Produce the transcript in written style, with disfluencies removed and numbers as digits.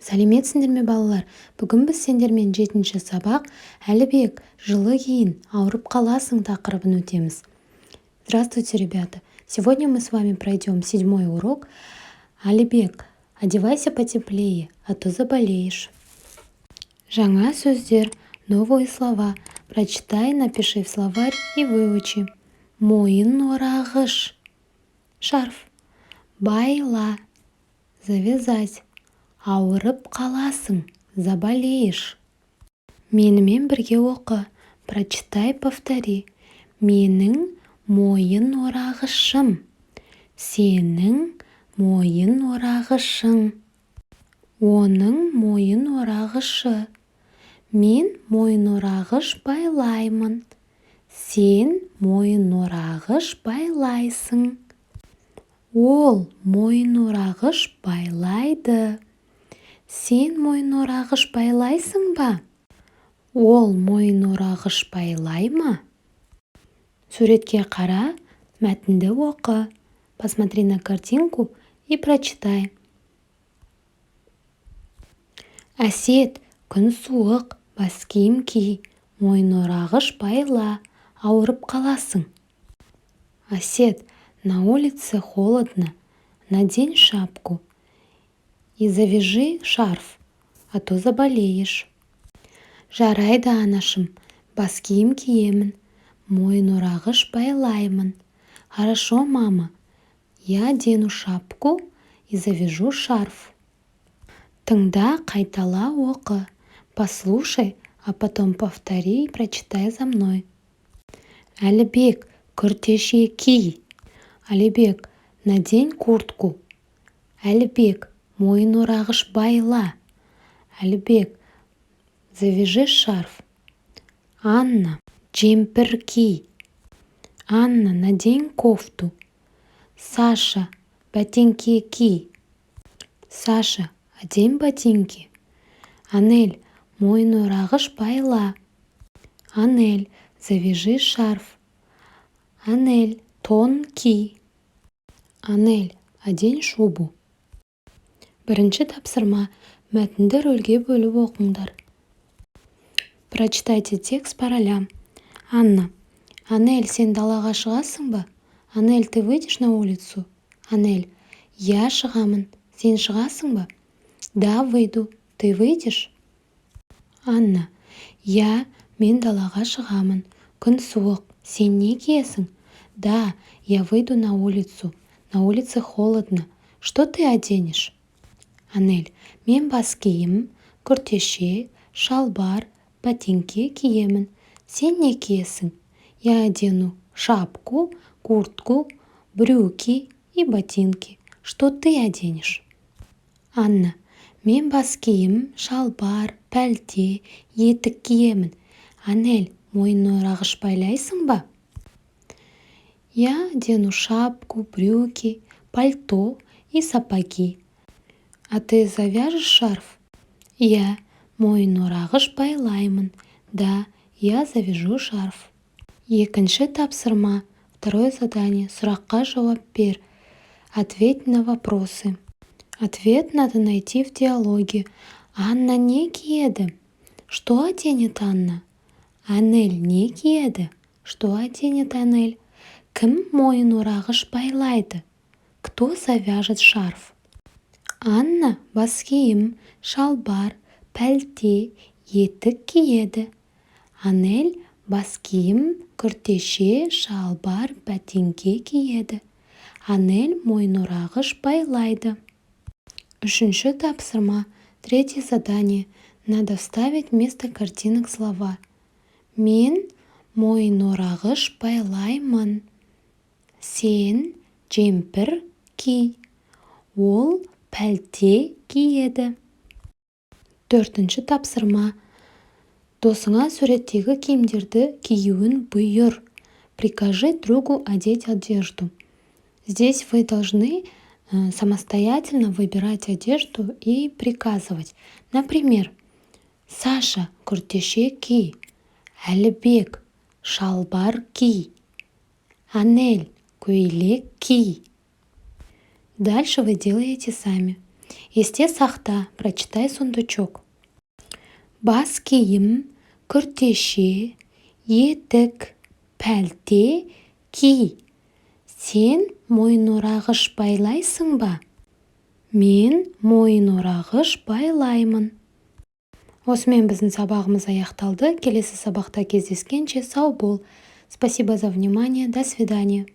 Сәлеметсіңдер ме балалар? Бүгін біз сендермен 7-ші сабақ Әлібек, жылы кейін ауырып қаласың тақырыбын өтеміз. Здравствуйте, ребята! Сегодня мы с вами пройдем 7-й урок. Әлібек, одевайся потеплее, а то заболеешь. Жаңа сөздер, новые слова. Прочитай, напиши в словарь и выучи. Мойын орағыш. Шарф. Байла. Завязать. Ауырып қаласың, заболеешь. Менімен бірге оқы. Прочитай, повтори. Менің мойын орағышым. Сенің мойын орағышың. Оның мойын орағышы. Мен мойын орағыш байлаймын. Сен мойын орағыш байлайсың. Ол мойын орағыш байлайды. Сен мойын орағыш байлайсың ба? Ол мойын орағыш байлай ма? Суретке қара, мәтінді оқы. Посмотри на картинку и прочитай. Әсет, күн суық, бас киім ки, мойын орағыш байла, ауырып қаласың. Әсет, на улице холодно, надень шапку и завяжи шарф, а то заболеешь. Жарайды, анашым, бас киім киемін, мойын орағыш байлаймын. Хорошо, мама, я одену шапку и завяжу шарф. Тыңда, қайтала оқы. Послушай, а потом повтори и прочитай за мной. Әлібек, күртеше ки. Әлібек, надень куртку. Әлібек, мойын орағыш байла. Әлібек, завяжи шарф. Анна, джемпер ки. Анна, надень кофту. Саша, ботинки ки. Саша, одень ботинки. Анель, мойын орағыш байла. Анель, завяжи шарф. Анель, тон ки. Анель, одень шубу. Бірінші тапсырма. Мәтінді рөлге бөліп оқыңдар. Прочитайте текст по ролям. Анна. Анель, сен далаға шығасың ба? Анель, ты выйдешь на улицу? Анель. Я шығамын. Сен шығасың ба? Да, выйду. Ты выйдешь? Анна. Мен далаға шығамын. Күн суық. Сен не киесің? Да, я выйду на улицу. На улице холодно. Что ты оденешь? Анель. Мен бас киім, күртеше, шалбар, ботинки киемін. Сен не киесің? Я одену шапку, куртку, брюки и ботинки. Что ты оденешь? Анна. Мен бас киім, шалбар, пәлте, етік киемін. Анель, мойын орағыш байлайсың ба? Я одену шапку, брюки, пальто и сапоги. А ты завяжешь шарф? Я мойын орағыш байлаймын. Да, я завяжу шарф. Екінші тапсырма. Второе задание. Сұраққа жауап бер. Ответь на вопросы. Ответ надо найти в диалоге. Анна не киеді? Что оденет Анна? Анель не киеді? Что оденет Анель? Кім мойын орағыш байлайды? Кто завяжет шарф? Анна бас киім, шалбар, пәлте, етік киеді. Анель бас киім, күртеше, шалбар, ботинки киеді. Анель мойын орағыш байлайды. Үшінші тапсырма. Третье задание. Надо вставить вместо картинок слова. Мен мойын орағыш байлаймын. Сен джемпер ки. Ол пәлте киеді. Төртінші тапсырма. Досыңа суреттегі киімдерді киюін бұйыр. Прикажи другу одеть одежду. Здесь вы должны самостоятельно выбирать одежду и приказывать. Например, Саша күртеше ки. Әлібек шалбар ки. Анель көйлек ки. Дальше вы делаете сами. Есте сақта, прочитай сундучок. Бас киім, күртеше, етік, пәлте, ки. Сен мойынорағыш байлайсың ба? Мен мойынорағыш байлаймын. Осымен біздің сабағымыз аяқталды. Келесі сабақта кездескенше сау бол. Спасибо за внимание. До свидания.